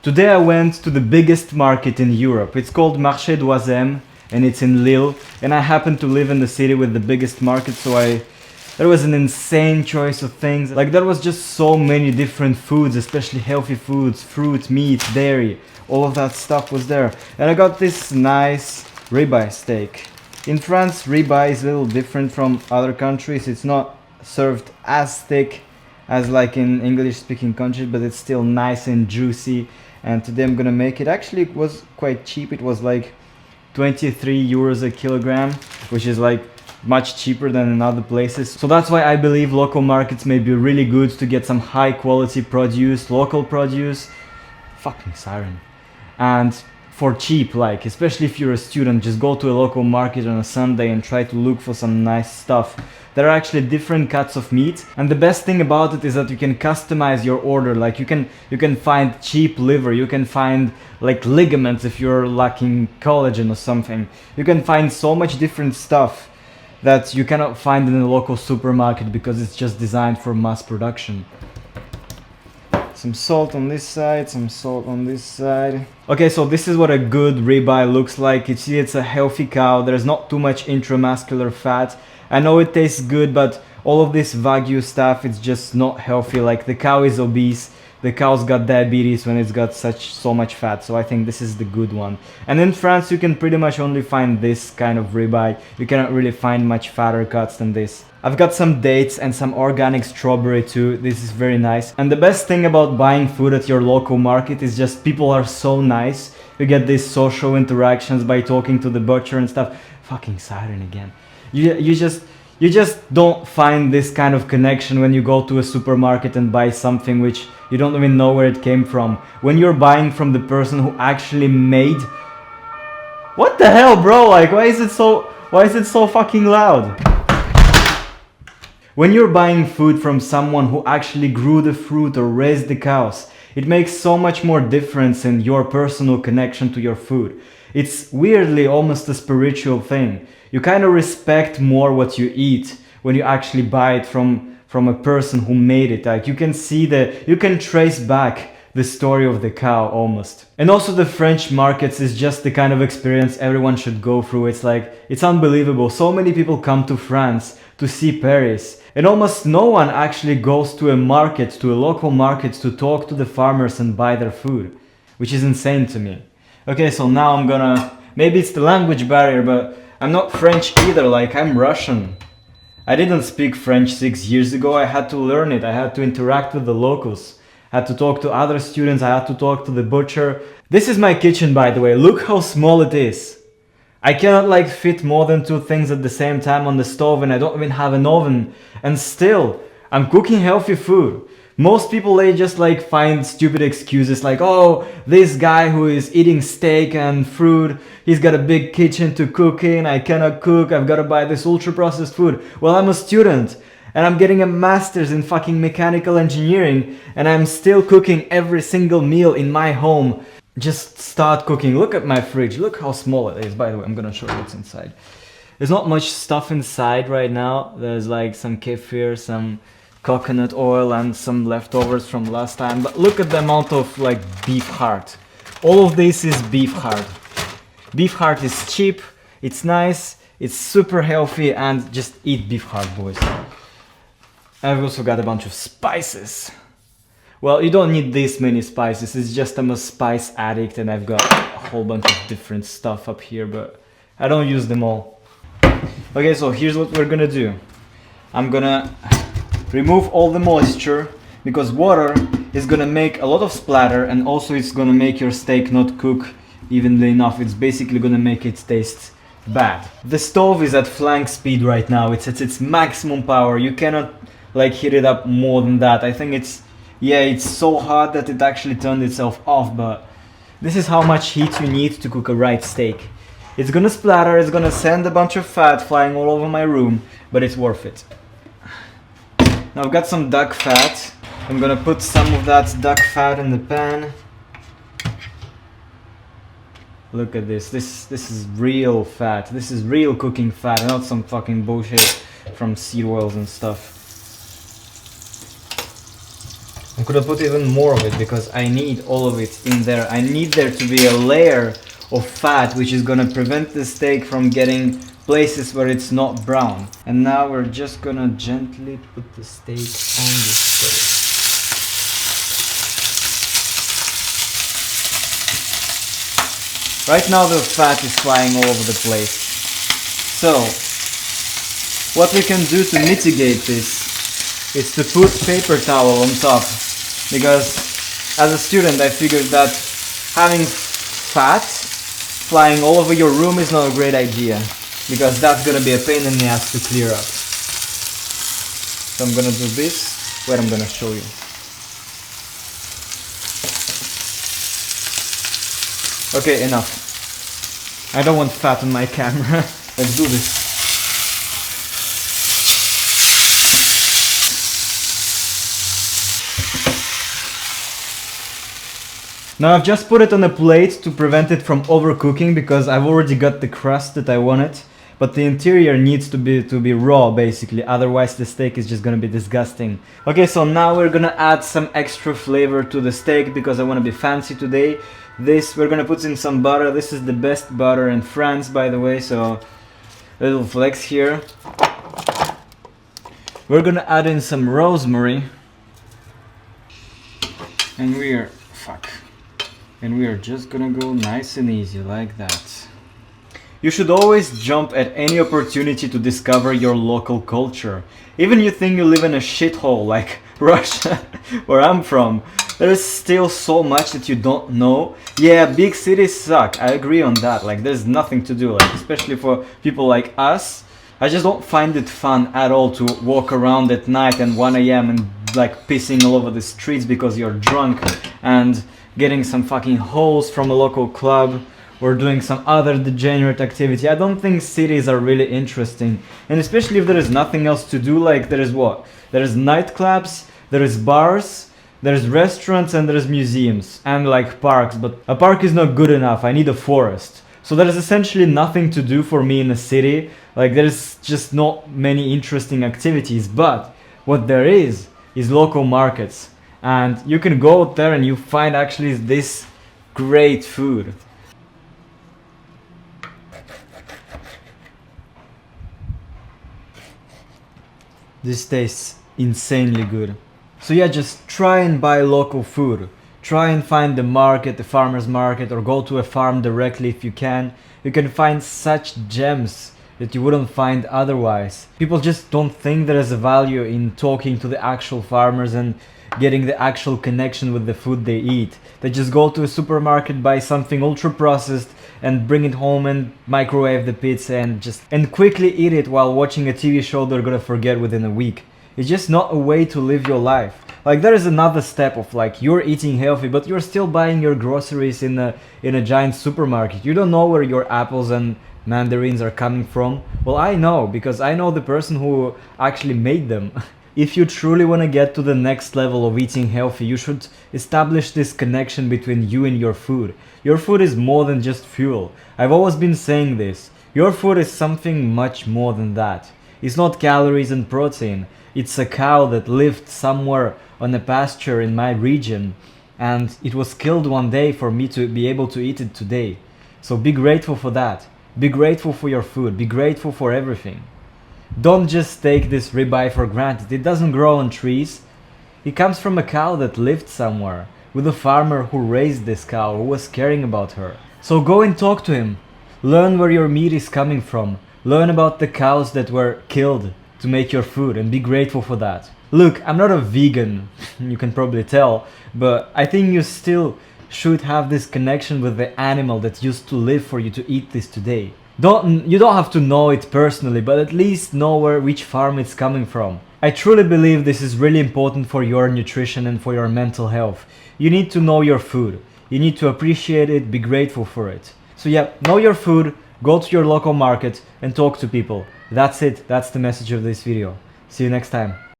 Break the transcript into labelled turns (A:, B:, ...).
A: Today I went to the biggest market in Europe. It's called Marché d'Oisem and it's in Lille. And I happen to live in the city with the biggest market, so there was an insane choice of things. Like there was just so many different foods, especially healthy foods, fruit, meat, dairy, all of that stuff was there. And I got this nice ribeye steak. In France, ribeye is a little different from other countries. It's not served as thick as like in English speaking countries, but it's still nice and juicy. And today I'm gonna make it. Actually, it was quite cheap. It was like 23 euros a kilogram, which is like much cheaper than in other places. So that's why I believe local markets may be really good to get some high quality produce, local produce. Fucking siren. And for cheap, like, especially if you're a student, just go to a local market on a Sunday and try to look for some nice stuff. There are actually different cuts of meat, and the best thing about it is that you can customize your order. Like you can find cheap liver, you can find like ligaments if you're lacking collagen or something. You can find so much different stuff that you cannot find in a local supermarket because it's just designed for mass production. Some salt on this side, some salt on this side. Okay, so this is what a good ribeye looks like. You see it's a healthy cow, there's not too much intramuscular fat. I know it tastes good, but all of this Wagyu stuff, it's just not healthy. Like the cow is obese, the cow's got diabetes when it's got so much fat, so I think this is the good one. And in France you can pretty much only find this kind of ribeye. You cannot really find much fatter cuts than this. I've got some dates and some organic strawberry too. This is very nice. And the best thing about buying food at your local market is just people are so nice. You get these social interactions by talking to the butcher and stuff. Fucking siren again. You just don't find this kind of connection when you go to a supermarket and buy something which you don't even know where it came from. When you're buying from the person who actually made... What the hell, bro? Like, why is it so fucking loud? When you're buying food from someone who actually grew the fruit or raised the cows, it makes so much more difference in your personal connection to your food. It's weirdly almost a spiritual thing. You kind of respect more what you eat when you actually buy it from a person who made it. Like you can you can trace back the story of the cow almost. And also the French markets is just the kind of experience everyone should go through. It's like, it's unbelievable. So many people come to France to see Paris, and almost no one actually goes to a market, to a local market, to talk to the farmers and buy their food, which is insane to me. Okay, so now I'm gonna, maybe it's the language barrier, but I'm not French either, like I'm Russian. I didn't speak French 6 years ago, I had to learn it, I had to interact with the locals. I had to talk to other students, I had to talk to the butcher. This is my kitchen, by the way, look how small it is. I cannot like fit more than 2 things at the same time on the stove, and I don't even have an oven. And still, I'm cooking healthy food. Most people, they just like find stupid excuses like, oh, this guy who is eating steak and fruit, he's got a big kitchen to cook in, I cannot cook, I've got to buy this ultra processed food. Well, I'm a student and I'm getting a master's in fucking mechanical engineering and I'm still cooking every single meal in my home. Just start cooking. Look at my fridge, look how small it is. By the way, I'm gonna show you what's inside. There's not much stuff inside right now. There's like some kefir, some coconut oil and some leftovers from last time, but look at the amount of like beef heart. All of this is beef heart. Beef heart is cheap, it's nice, it's super healthy, and just eat beef heart, boys. I've also got a bunch of spices. Well, you don't need this many spices, it's just I'm a spice addict and I've got a whole bunch of different stuff up here, but I don't use them all. Okay, so here's what we're gonna do. I'm gonna remove all the moisture, because water is gonna make a lot of splatter and also it's gonna make your steak not cook evenly enough. It's basically gonna make it taste bad. The stove is at flank speed right now, it's at its maximum power. You cannot like heat it up more than that. I think it's so hot that it actually turned itself off, but this is how much heat you need to cook a right steak. It's gonna splatter, it's gonna send a bunch of fat flying all over my room, but it's worth it. Now I've got some duck fat. I'm gonna put some of that duck fat in the pan. Look at this. This is real fat. This is real cooking fat, not some fucking bullshit from seed oils and stuff. I'm could have put even more of it because I need all of it in there. I need there to be a layer of fat which is gonna prevent the steak from getting places where it's not brown. And now we're just gonna gently put the steak on the stove. Right now the fat is flying all over the place. So, what we can do to mitigate this is to put paper towel on top. Because as a student I figured that having fat flying all over your room is not a great idea. Because that's gonna be a pain in the ass to clear up. So I'm gonna do this. Wait, I'm gonna show you. Okay, enough. I don't want fat on my camera. Let's do this. Now I've just put it on a plate to prevent it from overcooking because I've already got the crust that I wanted. But the interior needs to be raw basically, otherwise the steak is just gonna be disgusting. Okay, so now we're gonna add some extra flavor to the steak because I wanna be fancy today. We're gonna put in some butter. This is the best butter in France, by the way, so a little flex here. We're gonna add in some rosemary. And we are just gonna go nice and easy like that. You should always jump at any opportunity to discover your local culture. Even you think you live in a shithole like Russia, where I'm from, there is still so much that you don't know. Yeah, big cities suck, I agree on that, like there's nothing to do, like especially for people like us. I just don't find it fun at all to walk around at night and 1 AM and like pissing all over the streets because you're drunk and getting some fucking holes from a local club or doing some other degenerate activity. I don't think cities are really interesting, and especially if there is nothing else to do. Like there is what? There is nightclubs, there is bars, there is restaurants, and there is museums and like parks, but a park is not good enough. I need a forest. So there is essentially nothing to do for me in a city. Like there is just not many interesting activities, but what there is local markets, and you can go out there and you find actually this great food. This tastes insanely good. So yeah, just try and buy local food. Try and find the market, the farmer's market, or go to a farm directly if you can. You can find such gems that you wouldn't find otherwise. People just don't think there is a value in talking to the actual farmers and getting the actual connection with the food they eat. They just go to a supermarket, buy something ultra processed and bring it home and microwave the pizza and quickly eat it while watching a TV show they're gonna forget within a week. It's just not a way to live your life. Like there is another step of like you're eating healthy but you're still buying your groceries in a giant supermarket. You don't know where your apples and mandarins are coming from. Well, I know, because I know the person who actually made them. If you truly want to get to the next level of eating healthy, you should establish this connection between you and your food. Your food is more than just fuel. I've always been saying this. Your food is something much more than that. It's not calories and protein. It's a cow that lived somewhere on a pasture in my region, and it was killed one day for me to be able to eat it today. So be grateful for that. Be grateful for your food. Be grateful for everything. Don't just take this ribeye for granted. It doesn't grow on trees. It comes from a cow that lived somewhere, with a farmer who raised this cow, who was caring about her. So go and talk to him. Learn where your meat is coming from. Learn about the cows that were killed to make your food, and be grateful for that. Look, I'm not a vegan, you can probably tell, but I think you still should have this connection with the animal that used to live for you to eat this today. You don't have to know it personally, but at least know which farm it's coming from. I truly believe this is really important for your nutrition and for your mental health. You need to know your food. You need to appreciate it, be grateful for it. So yeah, know your food, go to your local market and talk to people. That's it. That's the message of this video. See you next time.